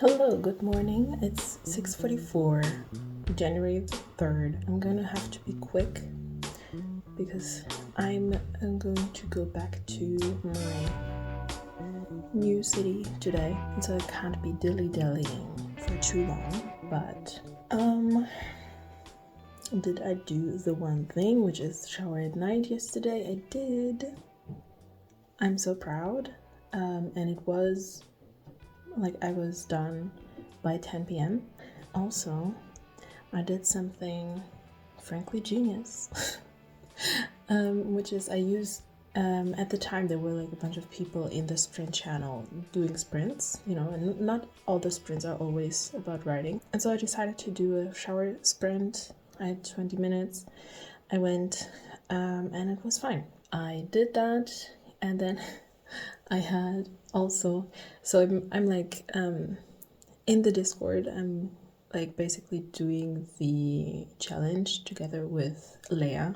Hello, good morning. It's 6:44, January 3rd. I'm gonna have to be quick because I'm going to go back to my new city today, and so I can't be dilly-dallying for too long. But did I do the one thing, which is shower at night yesterday? I did. I'm so proud. And it was like I was done by 10 p.m. Also, I did something frankly genius, which is I used, at the time there were like a bunch of people in the sprint channel doing sprints, and not all the sprints are always about writing. And so I decided to do a shower sprint. I had 20 minutes. I went, and it was fine. I did that, and then I had also, so I'm like, in the Discord, I'm like basically doing the challenge together with Leah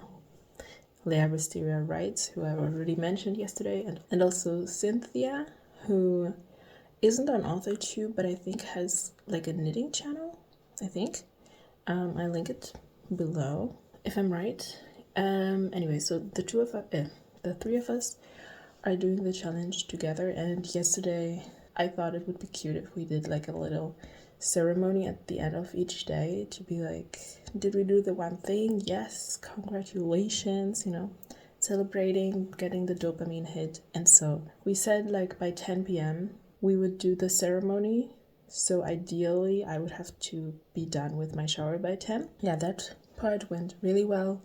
Wisteria Writes, who I already mentioned yesterday, and also Cynthia, who isn't on AuthorTube, but I think has like a knitting channel, I think. I link it below if I'm right. Anyway, so the three of us are doing the challenge together, and yesterday I thought it would be cute if we did like a little ceremony at the end of each day to be like, did we do the one thing? Yes, congratulations, celebrating getting the dopamine hit. And so we said like by 10 p.m. we would do the ceremony. So ideally I would have to be done with my shower by 10. Yeah, that part went really well.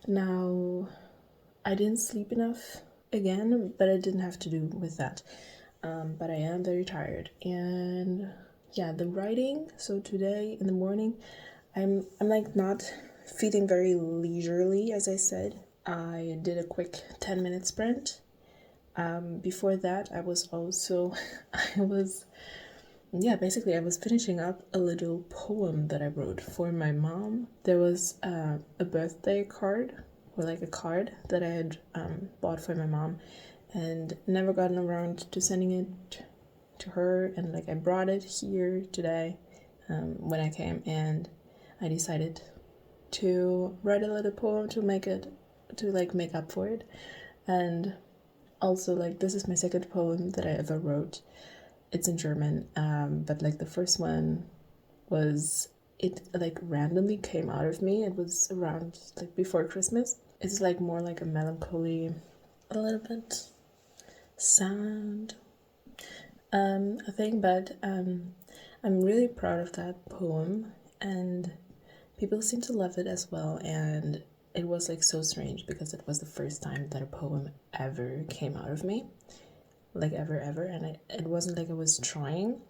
Now, I didn't sleep enough again, but it didn't have to do with that. But I am very tired. And yeah, the writing. So today in the morning, I'm like not feeling very leisurely, as I said. I did a quick 10-minute sprint. Before that, I was basically I was finishing up a little poem that I wrote for my mom. There was a birthday card, or like a card that I had bought for my mom and never gotten around to sending it to her, and like I brought it here today when I came, and I decided to write a little poem to make up for it. And also, like, this is my second poem that I ever wrote. It's in German, but like the first one was, it like randomly came out of me. It was around like before Christmas. It's like more like a melancholy, a little bit sad thing, but I'm really proud of that poem, and people seem to love it as well. And it was like so strange because it was the first time that a poem ever came out of me, like ever, and it wasn't like I was trying.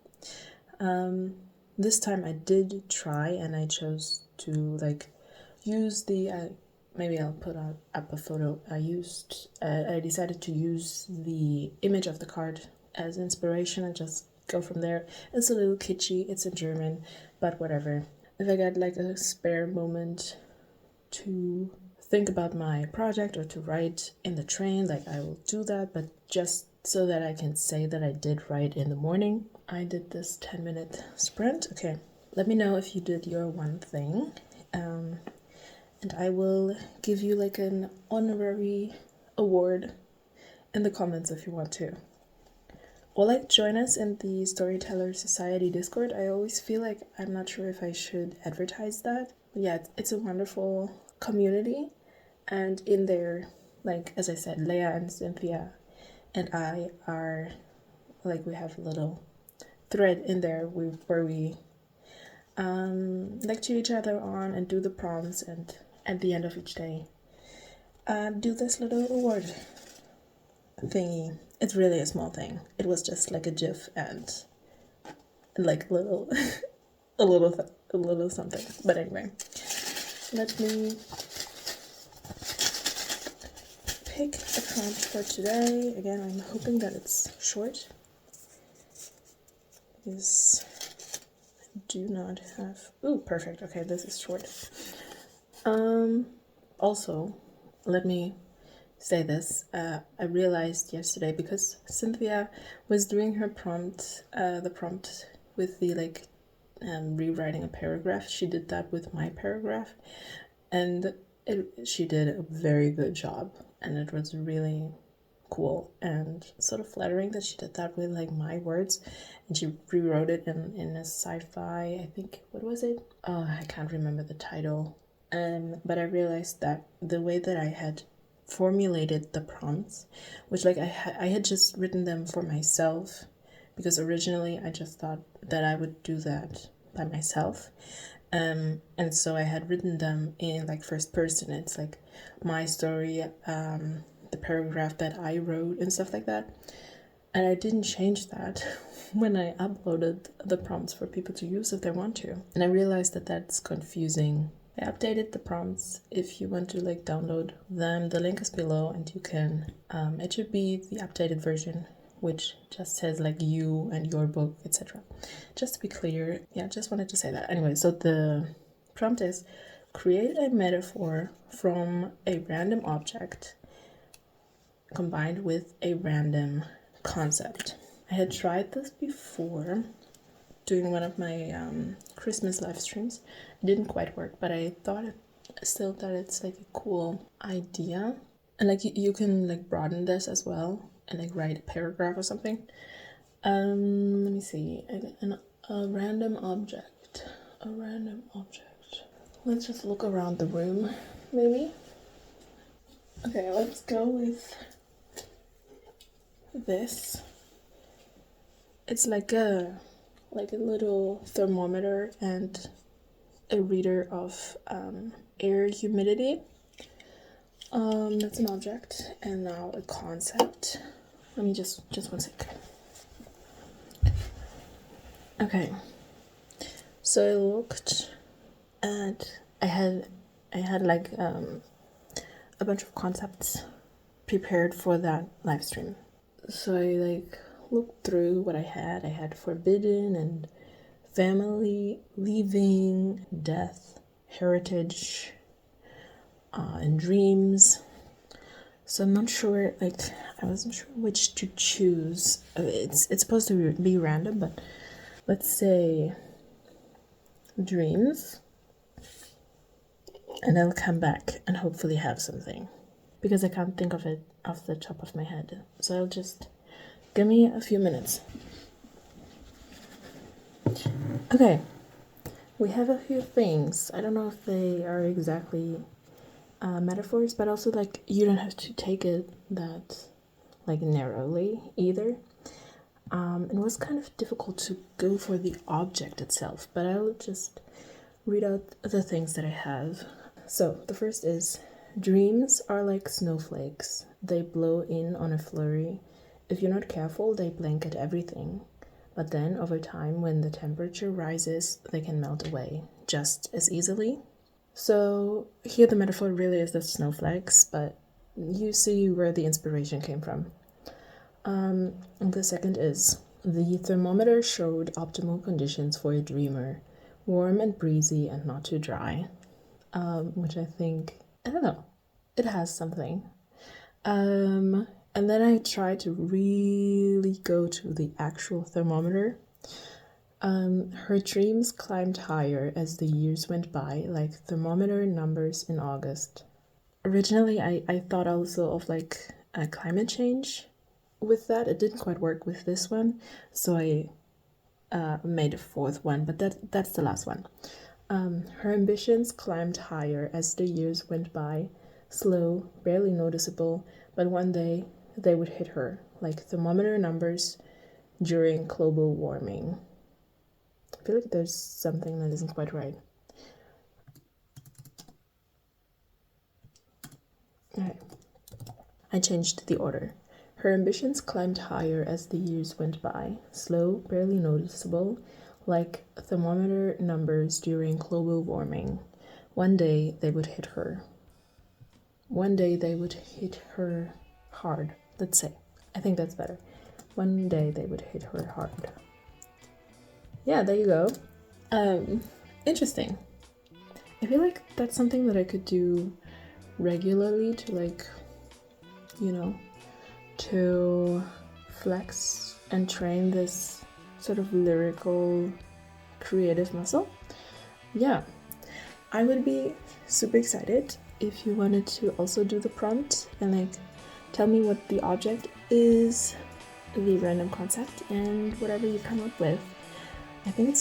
This time I did try, and I chose to like use the maybe I'll put up a photo. I decided to use the image of the card as inspiration and just go from there. It's a little kitschy, it's in German, but whatever. If I get like a spare moment to think about my project or to write in the train, like I will do that, but just so that I can say that I did write in the morning. I did this 10-minute sprint. Okay, let me know if you did your one thing. And I will give you like an honorary award in the comments if you want to. Or like join us in the Storyteller Society Discord. I always feel like I'm not sure if I should advertise that. But yeah, it's a wonderful community. And in there, like as I said, Leah and Cynthia and I are like, we have a little thread in there where we lecture each other on and do the prompts, and at the end of each day do this little award thingy. It's really a small thing. It was just like a GIF and like little a little something. But anyway, let me pick a prompt for today. Again, I'm hoping that it's short because I do not have. Ooh, perfect. Okay, this is short. Also, let me say this. I realized yesterday, because Cynthia was doing her prompt, the prompt with the like rewriting a paragraph. She did that with my paragraph, and she did a very good job, and it was really cool and sort of flattering that she did that with like my words, and she rewrote it in a sci-fi, I think, what was it, I can't remember the title, but I realized that the way that I had formulated the prompts, which like I had just written them for myself, because originally I just thought that I would do that by myself, and so I had written them in like first person. It's like my story, the paragraph that I wrote and stuff like that. And I didn't change that when I uploaded the prompts for people to use if they want to. And I realized that that's confusing. I updated the prompts. If you want to like download them, the link is below, and you can, it should be the updated version, which just says like you and your book, etc. Just to be clear, yeah, just wanted to say that. Anyway, so the prompt is create a metaphor from a random object combined with a random concept. I had tried this before doing one of my Christmas live streams. It didn't quite work, but I thought still that it's like a cool idea, and like you can like broaden this as well and like write a paragraph or something. Let me see. A random object. A random object. Let's just look around the room, maybe. Okay, let's go with this. It's like a little thermometer and a reader of air humidity. That's an object, and now a concept. Let me just 1 sec. Okay, so I looked at, I had like a bunch of concepts prepared for that live stream. So I like looked through what I had. I had forbidden and family, leaving, death, heritage, and dreams. So I'm not sure, like I wasn't sure which to choose. It's supposed to be random, but let's say dreams, and I'll come back and hopefully have something, because I can't think of it off the top of my head. So I'll just give me a few minutes. Okay, we have a few things. I don't know if they are exactly metaphors, but also like you don't have to take it that like narrowly either. It was kind of difficult to go for the object itself, but I'll just read out the things that I have. So the first is, dreams are like snowflakes. They blow in on a flurry. If you're not careful, they blanket everything. But then, over time, when the temperature rises, they can melt away just as easily. So here the metaphor really is the snowflakes, but you see where the inspiration came from. And the second is, the thermometer showed optimal conditions for a dreamer, warm and breezy and not too dry, which I think, I don't know, it has something. And then I tried to really go to the actual thermometer. Her dreams climbed higher as the years went by, like thermometer numbers in August. Originally, I thought also of like a climate change with that. It didn't quite work with this one, so I made a fourth one, but that's the last one. Her ambitions climbed higher as the years went by, slow, barely noticeable, but one day they would hit her, like thermometer numbers during global warming. I feel like there's something that isn't quite right. Okay. I changed the order. Her ambitions climbed higher as the years went by, slow, barely noticeable, like thermometer numbers during global warming. One day they would hit her. One day they would hit her hard, let's say. I think that's better. One day they would hit her hard. Yeah, there you go. Interesting. I feel like that's something that I could do regularly to like, you know, to flex and train this sort of lyrical creative muscle. Yeah, I would be super excited if you wanted to also do the prompt and like tell me what the object is, the random concept, and whatever you come up with. I think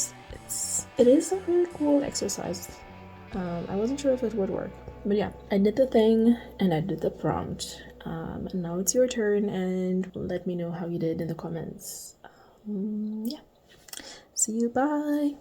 it is a really cool exercise. I wasn't sure if it would work, but yeah, I did the thing and I did the prompt. And now it's your turn, and let me know how you did in the comments. Yeah, see you, bye.